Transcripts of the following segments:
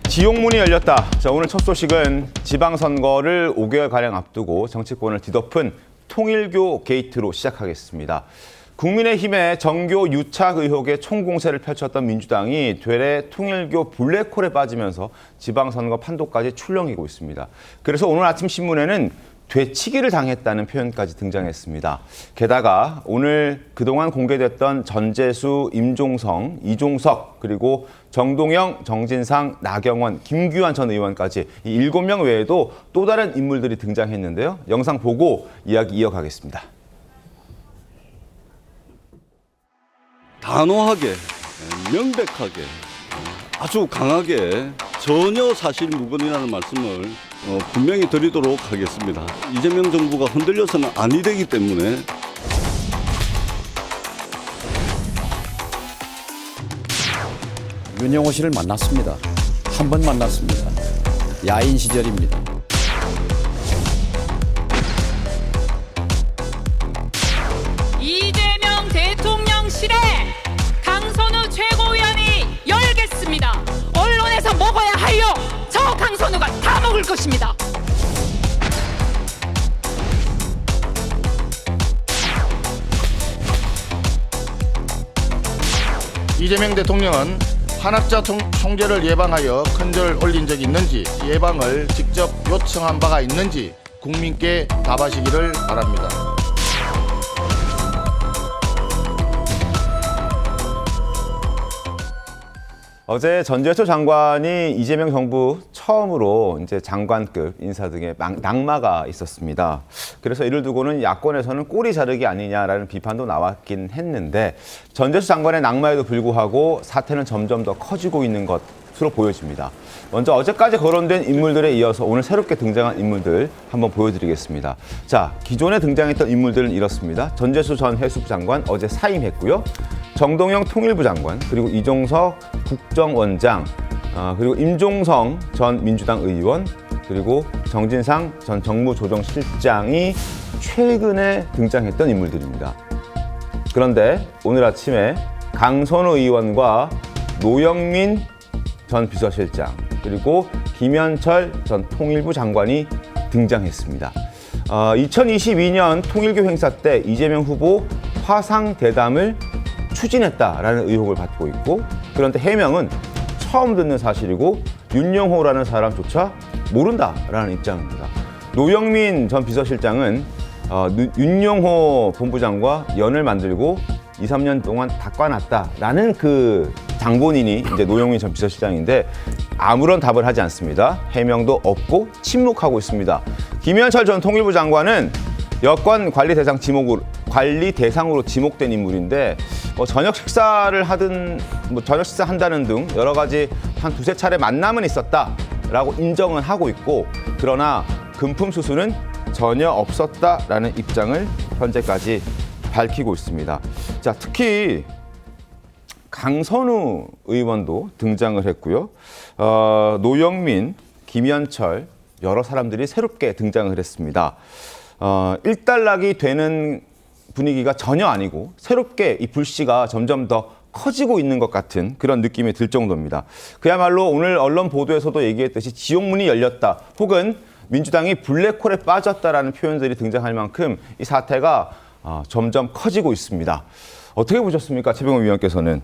지옥문이 열렸다. 자, 오늘 첫 소식은 지방선거를 5개월가량 앞두고 정치권을 뒤덮은 통일교 게이트로 시작하겠습니다. 국민의힘의 정교 유착 의혹에 총공세를 펼쳤던 민주당이 되레 통일교 블랙홀에 빠지면서 지방선거 판도까지 출렁이고 있습니다. 그래서 오늘 아침 신문에는 되치기를 당했다는 표현까지 등장했습니다. 게다가 오늘 그동안 공개됐던 전재수, 임종성, 이종석, 그리고 정동영, 정진상, 나경원, 김규환 전 의원까지 이 7명 외에도 또 다른 인물들이 등장했는데요. 영상 보고 이야기 이어가겠습니다. 단호하게, 명백하게, 아주 강하게 전혀 사실 무근이라는 말씀을 분명히 드리도록 하겠습니다. 이재명 정부가 흔들려서는 아니 되기 때문에 윤영호 씨를 만났습니다. 한 번 만났습니다. 야인 시절입니다. 이재명 대통령실에 강선우 최고위원이 열겠습니다. 언론에서 먹어야 하여 저 강선우가 다 먹을 것입니다. 이재명 대통령은 한학자 총재를 예방하여 큰절 올린 적이 있는지, 예방을 직접 요청한 바가 있는지 국민께 답하시기를 바랍니다. 어제 전재수 장관이 이재명 정부 처음으로 이제 장관급 인사 등의 낙마가 있었습니다. 그래서 이를 두고는 야권에서는 꼬리 자르기 아니냐라는 비판도 나왔긴 했는데 전재수 장관의 낙마에도 불구하고 사태는 점점 더 커지고 있는 것으로 보여집니다. 먼저 어제까지 거론된 인물들에 이어서 오늘 새롭게 등장한 인물들 한번 보여드리겠습니다. 자, 기존에 등장했던 인물들은 이렇습니다. 전재수 전 해수부 장관 어제 사임했고요. 정동영 통일부 장관, 그리고 이종석 국정원장, 그리고 임종성 전 민주당 의원, 그리고 정진상 전 정무조정실장이 최근에 등장했던 인물들입니다. 그런데 오늘 아침에 강선우 의원과 노영민 전 비서실장, 그리고 김현철 전 통일부 장관이 등장했습니다. 2022년 통일교 행사 때 이재명 후보 화상 대담을 추진했다라는 의혹을 받고 있고, 그런데 해명은 처음 듣는 사실이고 윤영호라는 사람조차 모른다라는 입장입니다. 노영민 전 비서실장은 윤영호 본부장과 연을 만들고 2, 3년 동안 닦아놨다라는 그 장본인이 이제 노영민 전 비서실장인데 아무런 답을 하지 않습니다. 해명도 없고 침묵하고 있습니다. 김현철 전 통일부 장관은 여권 관리 대상으로 지목된 인물인데 저녁 식사를 하든 저녁 식사한다는 등 여러 가지 한 두세 차례 만남은 있었다라고 인정은 하고 있고, 그러나 금품 수수는 전혀 없었다라는 입장을 현재까지 밝히고 있습니다. 자, 특히 강선우 의원도 등장을 했고요. 노영민, 김현철 여러 사람들이 새롭게 등장을 했습니다. 일단락이 되는 분위기가 전혀 아니고 새롭게 이 불씨가 점점 더 커지고 있는 것 같은 그런 느낌이 들 정도입니다. 그야말로 오늘 언론 보도에서도 얘기했듯이 지옥문이 열렸다, 혹은 민주당이 블랙홀에 빠졌다라는 표현들이 등장할 만큼 이 사태가 점점 커지고 있습니다. 어떻게 보셨습니까, 최병호 위원께서는?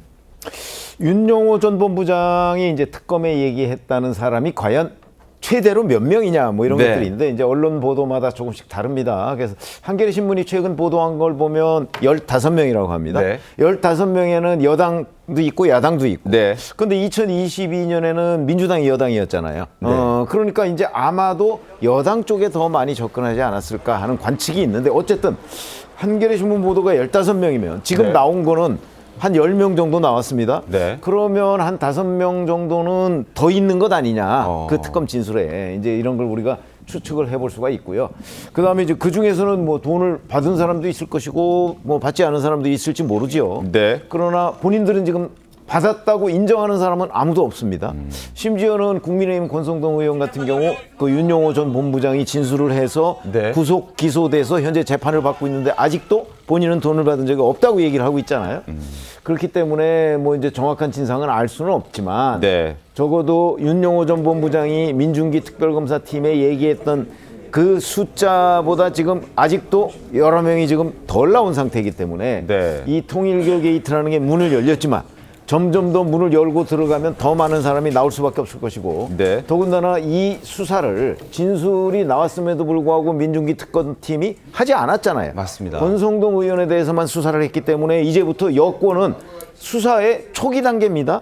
윤영호 전 본부장이 이제 특검에 얘기했다는 사람이 과연 최대로 몇 명이냐 뭐 이런 것들이 있는데 이제 언론 보도마다 조금씩 다릅니다. 그래서 한겨레 신문이 최근 보도한 걸 보면 15명이라고 합니다. 네. 15명에는 여당도 있고 야당도 있고. 네. 근데 2022년에는 민주당이 여당이었잖아요. 네. 그러니까 이제 아마도 여당 쪽에 더 많이 접근하지 않았을까 하는 관측이 있는데, 어쨌든 한겨레 신문 보도가 15명이면 지금 네. 나온 거는 한 10명 정도 나왔습니다. 네. 그러면 한 5명 정도는 더 있는 것 아니냐. 그 특검 진술에. 이제 이런 걸 우리가 추측을 해볼 수가 있고요. 그 다음에 이제 그 중에서는 뭐 돈을 받은 사람도 있을 것이고, 뭐 받지 않은 사람도 있을지 모르지요. 네. 그러나 본인들은 지금 받았다고 인정하는 사람은 아무도 없습니다. 심지어는 국민의힘 권성동 의원 같은 경우 그 윤용호 전 본부장이 진술을 해서 네. 구속 기소돼서 현재 재판을 받고 있는데 아직도 본인은 돈을 받은 적이 없다고 얘기를 하고 있잖아요. 그렇기 때문에 뭐 이제 정확한 진상은 알 수는 없지만 네. 적어도 윤용호 전 본부장이 민중기 특별검사팀에 얘기했던 그 숫자보다 지금 아직도 여러 명이 지금 덜 나온 상태이기 때문에 네. 이 통일교 게이트라는 게 문을 열렸지만 점점 더 문을 열고 들어가면 더 많은 사람이 나올 수밖에 없을 것이고 네. 더군다나 이 수사를 진술이 나왔음에도 불구하고 민중기 특검팀이 하지 않았잖아요. 맞습니다. 권성동 의원에 대해서만 수사를 했기 때문에 이제부터 여권은 수사의 초기 단계입니다.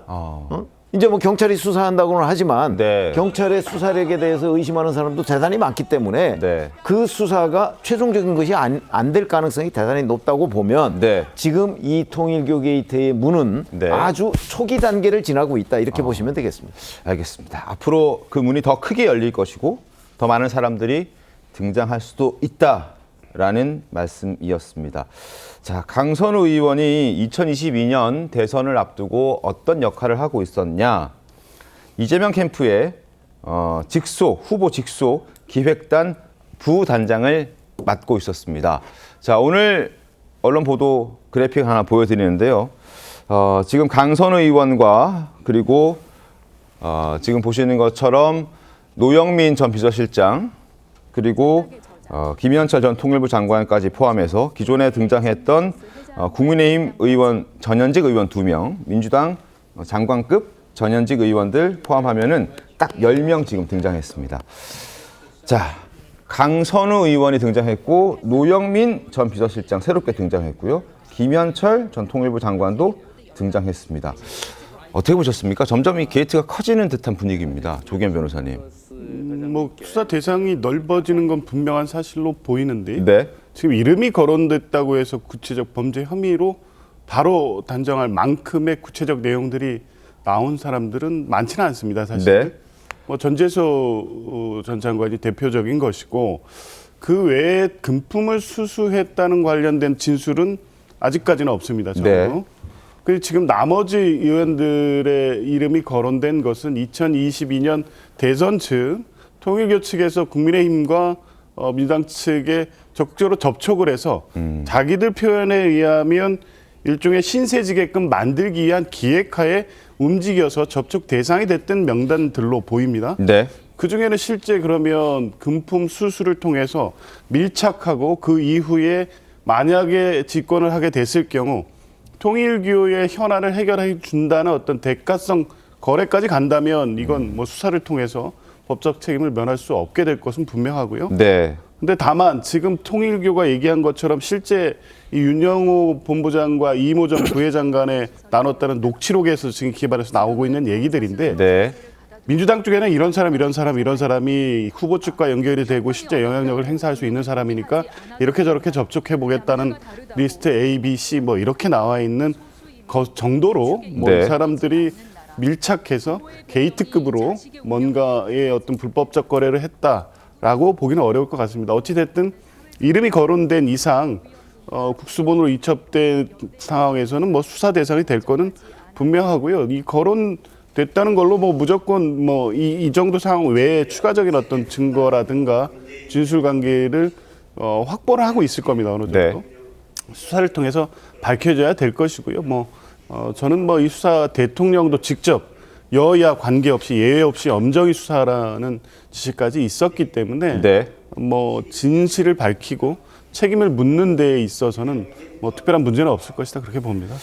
이제 뭐 경찰이 수사한다고는 하지만 네. 경찰의 수사력에 대해서 의심하는 사람도 대단히 많기 때문에 네. 그 수사가 최종적인 것이 안 될 가능성이 대단히 높다고 보면 네. 지금 이 통일교 게이트의 문은 네. 아주 초기 단계를 지나고 있다 이렇게 보시면 되겠습니다. 알겠습니다. 앞으로 그 문이 더 크게 열릴 것이고 더 많은 사람들이 등장할 수도 있다라는 말씀이었습니다. 자, 강선우 의원이 2022년 대선을 앞두고 어떤 역할을 하고 있었냐? 이재명 캠프의 후보 직속 기획단 부단장을 맡고 있었습니다. 자, 오늘 언론 보도 그래픽 하나 보여드리는데요. 지금 강선우 의원과 그리고 지금 보시는 것처럼 노영민 전 비서실장 그리고 김현철 전 통일부 장관까지 포함해서 기존에 등장했던 국민의힘 의원 전현직 의원 2명, 민주당 장관급 전현직 의원들 포함하면은 딱 10명 지금 등장했습니다. 자, 강선우 의원이 등장했고 노영민 전 비서실장 새롭게 등장했고요. 김현철 전 통일부 장관도 등장했습니다. 어떻게 보셨습니까? 점점 이 게이트가 커지는 듯한 분위기입니다. 조기현 변호사님. 뭐 수사 대상이 넓어지는 건 분명한 사실로 보이는데 네. 지금 이름이 거론됐다고 해서 구체적 범죄 혐의로 바로 단정할 만큼의 구체적 내용들이 나온 사람들은 많지는 않습니다. 사실. 네. 뭐 전재수 전 장관이 대표적인 것이고 그 외에 금품을 수수했다는 관련된 진술은 아직까지는 없습니다. 적어도. 네. 그리고 지금 나머지 의원들의 이름이 거론된 것은 2022년 대선 측 통일교 측에서 국민의힘과 민주당 측에 적극적으로 접촉을 해서 자기들 표현에 의하면 일종의 신세지게끔 만들기 위한 기획하에 움직여서 접촉 대상이 됐던 명단들로 보입니다. 네. 그중에는 실제 그러면 금품 수수를 통해서 밀착하고 그 이후에 만약에 집권을 하게 됐을 경우 통일교의 현안을 해결해 준다는 어떤 대가성 거래까지 간다면 이건 뭐 수사를 통해서 법적 책임을 면할 수 없게 될 것은 분명하고요. 네. 근데 다만 지금 통일교가 얘기한 것처럼 실제 이 윤영호 본부장과 이모 전 부회장 간에 나눴다는 녹취록에서 지금 기반해서 나오고 있는 얘기들인데 네. 민주당 쪽에는 이런 사람이 후보 측과 연결이 되고 실제 영향력을 행사할 수 있는 사람이니까 이렇게 저렇게 접촉해 보겠다는 리스트 A, B, C 뭐 이렇게 나와 있는 정도로 뭐 네. 사람들이 밀착해서 게이트급으로 뭔가의 어떤 불법적 거래를 했다라고 보기는 어려울 것 같습니다. 어찌 됐든 이름이 거론된 이상 국수본으로 이첩된 상황에서는 뭐 수사 대상이 될 거는 분명하고요. 이 거론됐다는 걸로 뭐 무조건 뭐 이 정도 상황 외에 추가적인 어떤 증거라든가 진술 관계를 확보를 하고 있을 겁니다. 어느 정도. 네. 수사를 통해서 밝혀져야 될 것이고요. 저는 뭐 이 수사 대통령도 직접 여야 관계없이 예외 없이 엄정히 수사라는 지시까지 있었기 때문에 네. 뭐 진실을 밝히고 책임을 묻는 데에 있어서는 뭐 특별한 문제는 없을 것이다 그렇게 봅니다.